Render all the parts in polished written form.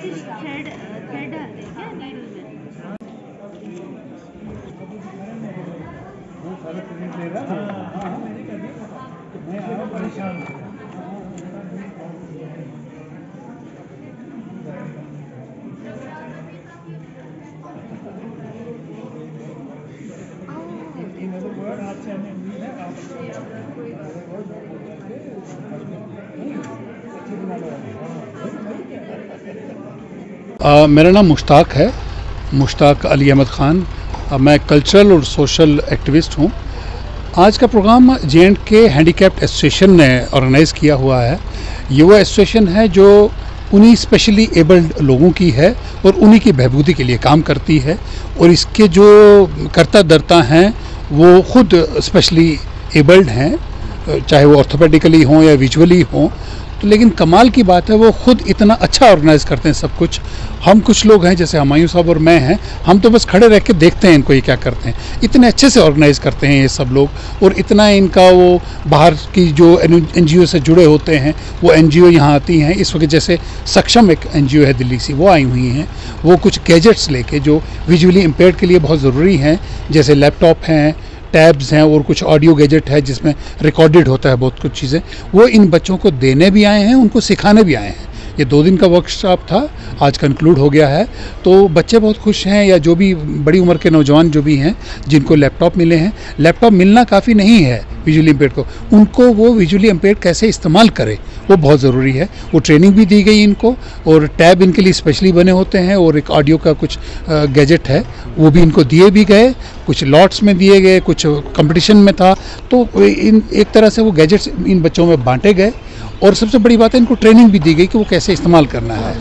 Thread thread डाल दें क्या नीडल में? मेरा नाम मुश्ताक है, मुश्ताक अली अहमद ख़ान। मैं कल्चरल और सोशल एक्टिविस्ट हूँ। आज का प्रोग्राम जे.एंड.के हैंडीकैप्ड एसोसिएशन ने ऑर्गेनाइज़ किया हुआ है। ये वो एसोसिएशन है जो उन्हीं स्पेशली एबल्ड लोगों की है और उन्हीं की बहबूदी के लिए काम करती है, और इसके जो कर्ता धर्ता हैं वो खुद स्पेशली एबल्ड हैं, चाहे वो ऑर्थोपेडिकली हों या विजुअली हों। तो लेकिन कमाल की बात है वो खुद इतना अच्छा ऑर्गेनाइज़ करते हैं सब कुछ। हम कुछ लोग हैं जैसे हुमायूं साहब और मैं हैं, हम तो बस खड़े रह के देखते हैं इनको ये क्या करते हैं। इतने अच्छे से ऑर्गेनाइज़ करते हैं ये सब लोग, और इतना इनका वो बाहर की जो NGO से जुड़े होते हैं वो NGO यहाँ आती हैं। इस वक्त जैसे सक्षम एक NGO है दिल्ली से, वो आई हुई हैं। वो कुछ गैजेट्स लेके जो विजुअली इम्पेयर्ड के लिए बहुत ज़रूरी हैं, जैसे लैपटॉप हैं, टैब्स हैं और कुछ ऑडियो गैजेट है जिसमें रिकॉर्डेड होता है बहुत कुछ चीज़ें, वो इन बच्चों को देने भी आए हैं, उनको सिखाने भी आए हैं। ये 2 दिन का वर्कशॉप था, आज कंक्लूड हो गया है। तो बच्चे बहुत खुश हैं, या जो भी बड़ी उम्र के नौजवान जो भी हैं जिनको लैपटॉप मिले हैं। लैपटॉप मिलना काफ़ी नहीं है विजुअली इम्पेयर्ड को, उनको वो विजुअली इम्पेयर्ड कैसे इस्तेमाल करें वो बहुत ज़रूरी है। वो ट्रेनिंग भी दी गई इनको, और टैब इनके लिए स्पेशली बने होते हैं, और एक ऑडियो का कुछ गैजेट है वो भी इनको दिए भी गए, कुछ लॉट्स में दिए गए, कुछ कंपटीशन में था। तो इन एक तरह से वो गैजेट्स इन बच्चों में बांटे गए, और सबसे बड़ी बात है इनको ट्रेनिंग भी दी गई कि वो कैसे इस्तेमाल करना है।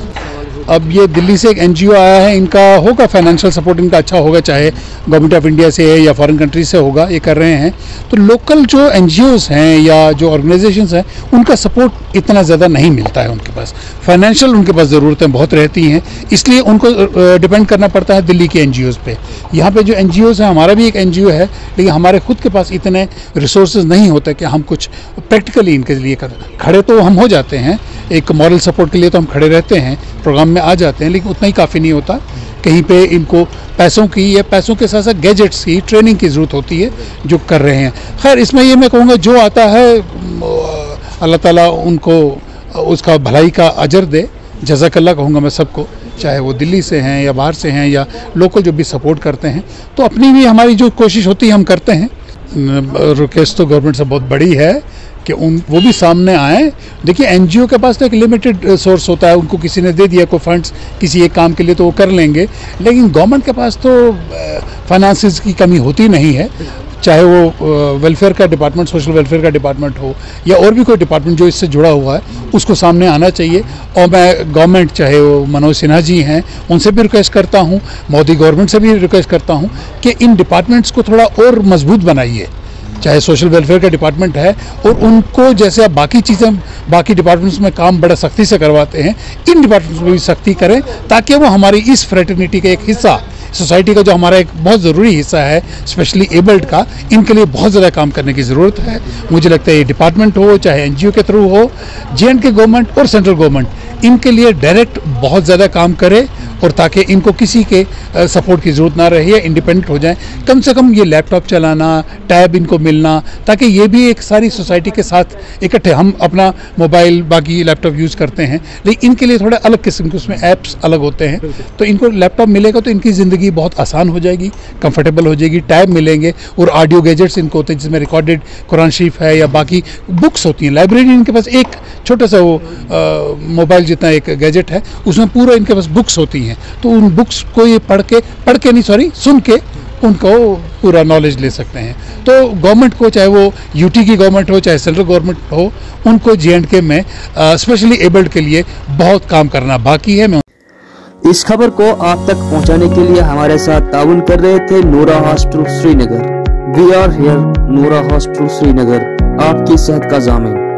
अब ये दिल्ली से एक NGO आया है, इनका होगा फाइनेंशियल सपोर्ट इनका अच्छा होगा, चाहे गवर्नमेंट ऑफ इंडिया से है या फॉरेन कंट्री से होगा, ये कर रहे हैं। तो लोकल जो NGOs हैं या जो ऑर्गेनाइजेशंस हैं उनका सपोर्ट इतना ज़्यादा नहीं मिलता है उनके पास। फाइनेंशियल उनके पास ज़रूरतें बहुत रहती हैं, इसलिए उनको डिपेंड करना पड़ता है दिल्ली के NGOs पे। यहाँ पे जो NGOs हैं, हमारा भी एक NGO है, लेकिन हमारे खुद के पास इतने रिसोर्सेज नहीं होते कि हम कुछ प्रैक्टिकली इनके लिए खड़े तो हम हो जाते हैं, एक मॉरल सपोर्ट के लिए तो हम खड़े रहते हैं, प्रोग्राम में आ जाते हैं, लेकिन उतना ही काफ़ी नहीं होता। कहीं पे इनको पैसों की या पैसों के साथ साथ गैजेट्स की ट्रेनिंग की ज़रूरत होती है जो कर रहे हैं। खैर इसमें ये मैं कहूँगा जो आता है अल्लाह ताला उनको उसका भलाई का अजर दे, जज़ाकल्लाह कहूँगा मैं सबको, चाहे वो दिल्ली से हैं या बाहर से हैं या लोकल जो भी सपोर्ट करते हैं। तो अपनी भी हमारी जो कोशिश होती है हम करते हैं। रिक्वेस्ट तो गवर्नमेंट से बहुत बड़ी है कि वो भी सामने आए। देखिए NGO के पास तो एक लिमिटेड सोर्स होता है, उनको किसी ने दे दिया कोई फंड्स किसी एक काम के लिए तो वो कर लेंगे, लेकिन गवर्नमेंट के पास तो फाइनेंसेस की कमी होती नहीं है। चाहे वो वेलफेयर का डिपार्टमेंट, सोशल वेलफेयर का डिपार्टमेंट हो या और भी कोई डिपार्टमेंट जो इससे जुड़ा हुआ है, उसको सामने आना चाहिए। और मैं गवर्नमेंट, चाहे वो मनोज सिन्हा जी हैं, उनसे भी रिक्वेस्ट करता हूँ, मोदी गवर्नमेंट से भी रिक्वेस्ट करता हूँ कि इन डिपार्टमेंट्स को थोड़ा और मजबूत बनाइए। चाहे सोशल वेलफेयर का डिपार्टमेंट है, और उनको जैसे आप बाकी चीज़ें बाकी डिपार्टमेंट्स में काम बड़ा सख्ती से करवाते हैं, इन डिपार्टमेंट्स में भी सख्ती करें, ताकि वो हमारी इस फ्रेटर्निटी का एक हिस्सा, सोसाइटी का जो हमारा एक बहुत ज़रूरी हिस्सा है स्पेशली एबल्ड का, इनके लिए बहुत ज़्यादा काम करने की ज़रूरत है। मुझे लगता है ये डिपार्टमेंट हो चाहे NGO के थ्रू हो, जे.एंड.के गवर्नमेंट और सेंट्रल गवर्नमेंट इनके लिए डायरेक्ट बहुत ज़्यादा काम करे, और ताकि इनको किसी के सपोर्ट की ज़रूरत ना रहे, इंडिपेंडेंट हो जाएं। कम से कम ये लैपटॉप चलाना, टैब इनको मिलना, ताकि ये भी एक सारी सोसाइटी के साथ इकट्ठे, हम अपना मोबाइल बाकी लैपटॉप यूज़ करते हैं, लेकिन इनके लिए थोड़े अलग किस्म के उसमें ऐप्स अलग होते हैं। तो इनको लैपटॉप मिलेगा तो इनकी ज़िंदगी बहुत आसान हो जाएगी, कंफर्टेबल हो जाएगी। टैब मिलेंगे और ऑडियो गैजेट्स इनको होते हैं जिसमें रिकॉर्डेड कुरान शरीफ है या बाकी बुक्स होती हैं। लाइब्रेरी इनके पास एक छोटा सा वो मोबाइल जितना एक गैजेट है, उसमें पूरा इनके पास बुक्स होती हैं। तो उन बुक्स को ये सुन के उनको पूरा नॉलेज ले सकते हैं। तो गवर्नमेंट को, चाहे वो UT की गवर्नमेंट हो चाहे सेंट्रल गवर्नमेंट हो, उनको जे.एंड.के में स्पेशली एबल्ड के लिए बहुत काम करना बाकी है। इस खबर को आप तक पहुंचाने के लिए हमारे साथ ताउन कर रहे थे Noora hospital Srinagar. We are here Noora hospital Srinagar, आपकी सेहत का ज़ामिन।